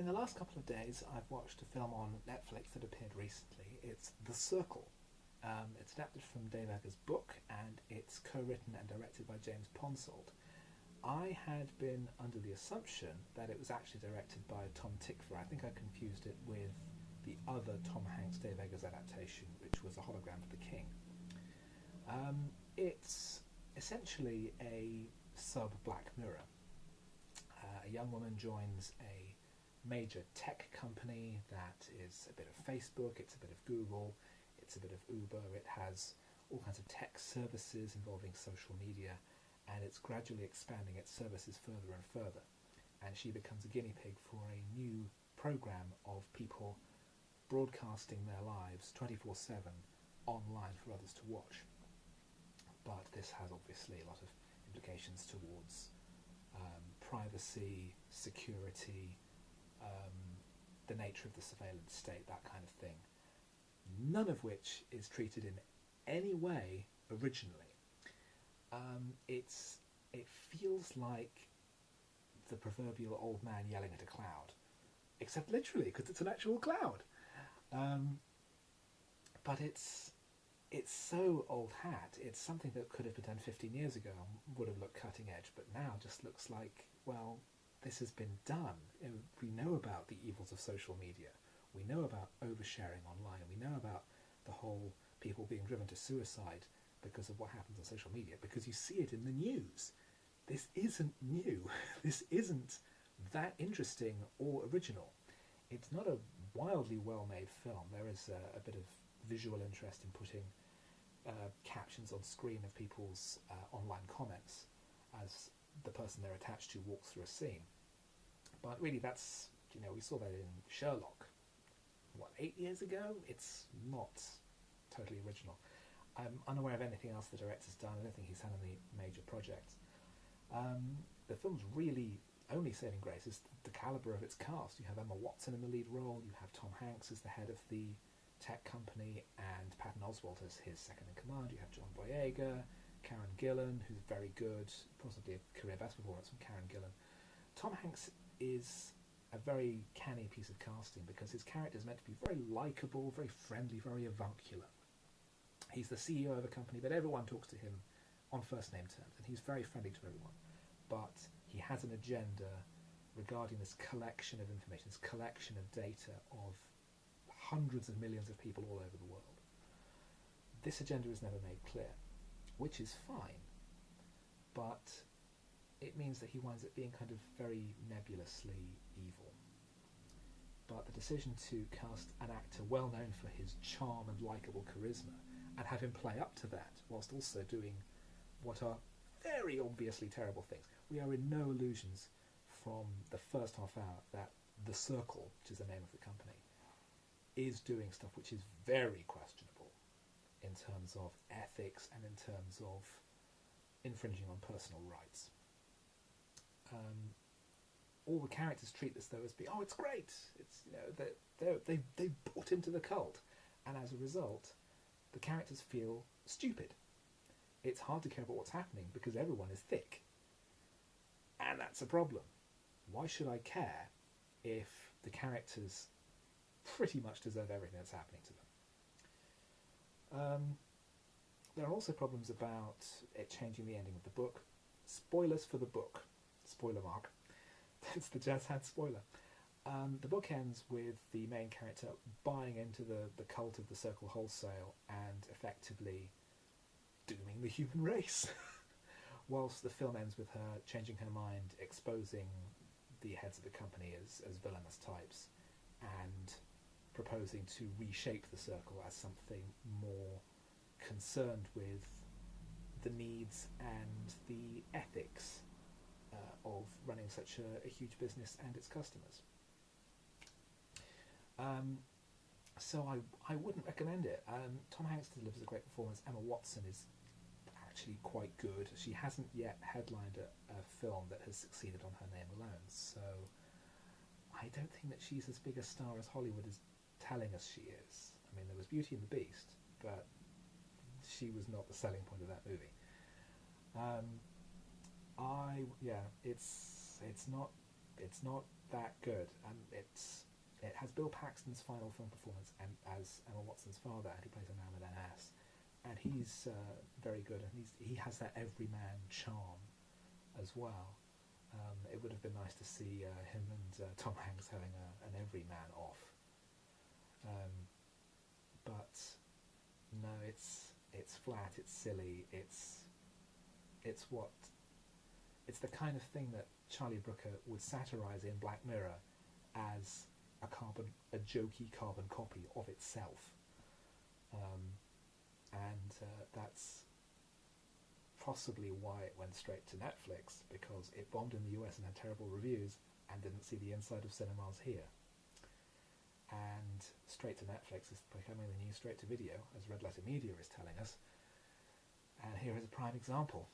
In the last couple of days, I've watched a film on Netflix that appeared recently. It's The Circle. It's adapted from Dave Eggers' book, and it's co-written and directed by James Ponsoldt. I had been under the assumption that it was actually directed by Tom Tykwer. I think I confused it with the other Tom Hanks Dave Eggers adaptation, which was A Hologram for the King. It's essentially a sub-Black Mirror. A young woman joins a major tech company that is a bit of Facebook, it's a bit of Google, it's a bit of Uber, it has all kinds of tech services involving social media, and it's gradually expanding its services further and further. And she becomes a guinea pig for a new program of people broadcasting their lives 24/7 online for others to watch. But this has obviously a lot of implications towards privacy, security, the nature of the surveillance state, that kind of thing. None of which is treated in any way originally. It feels like the proverbial old man yelling at a cloud, except literally, because it's an actual cloud. But it's so old hat. It's something that could have been done 15 years ago and would have looked cutting edge, but now just looks like, well, this has been done. We know about the evils of social media. We know about oversharing online. We know about the whole people being driven to suicide because of what happens on social media, because you see it in the news. This isn't new. This isn't that interesting or original. It's not a wildly well-made film. There is a bit of visual interest in putting captions on screen of people's online comments as the person they're attached to walks through a scene. But really that's, we saw that in Sherlock, 8 years ago? It's not totally original. I'm unaware of anything else the director's done. I don't think he's had any major projects. The film's really only saving grace is the calibre of its cast. You have Emma Watson in the lead role, you have Tom Hanks as the head of the tech company, and Patton Oswalt as his second-in-command. You have John Boyega, Karen Gillan, who's very good, possibly a career best performance from Karen Gillan. Tom Hanks is a very canny piece of casting because his character is meant to be very likeable, very friendly, very avuncular. He's the CEO of a company, but everyone talks to him on first-name terms, and he's very friendly to everyone. But he has an agenda regarding this collection of information, this collection of data of hundreds of millions of people all over the world. This agenda is never made clear, which is fine, but it means that he winds up being kind of very nebulously evil. But the decision to cast an actor well known for his charm and likeable charisma and have him play up to that whilst also doing what are very obviously terrible things. We are in no illusions from the first half hour that The Circle, which is the name of the company, is doing stuff which is very questionable in terms of ethics and in terms of infringing on personal rights. All the characters treat this though as being, oh, it's great. It's they bought into the cult, and as a result, the characters feel stupid. It's hard to care about what's happening because everyone is thick, and that's a problem. Why should I care if the characters pretty much deserve everything that's happening to them? There are also problems about it changing the ending of the book. Spoilers for the book. Spoiler mark. It's the jazz hand spoiler. The book ends with the main character buying into the cult of the Circle wholesale and effectively dooming the human race. Whilst the film ends with her changing her mind, exposing the heads of the company as villainous types, and proposing to reshape the Circle as something more concerned with the needs and the ethics of running such a huge business and its customers. So I wouldn't recommend it. Tom Hanks delivers a great performance. Emma Watson is actually quite good. She hasn't yet headlined a film that has succeeded on her name alone, so I don't think that she's as big a star as Hollywood is telling us she is. I mean, there was Beauty and the Beast, but she was not the selling point of that movie. It's not It's not that good, and it has Bill Paxton's final film performance and as Emma Watson's father, and he plays a man with an S, and he's very good, and he has that everyman charm as well. It would have been nice to see him and Tom Hanks having an everyman off, but no, it's flat, it's silly, it's the kind of thing that Charlie Brooker would satirise in Black Mirror as a jokey carbon copy of itself, and that's possibly why it went straight to Netflix, because it bombed in the US and had terrible reviews and didn't see the inside of cinemas here. And straight to Netflix is becoming the new straight to video, as Red Letter Media is telling us. And here is a prime example.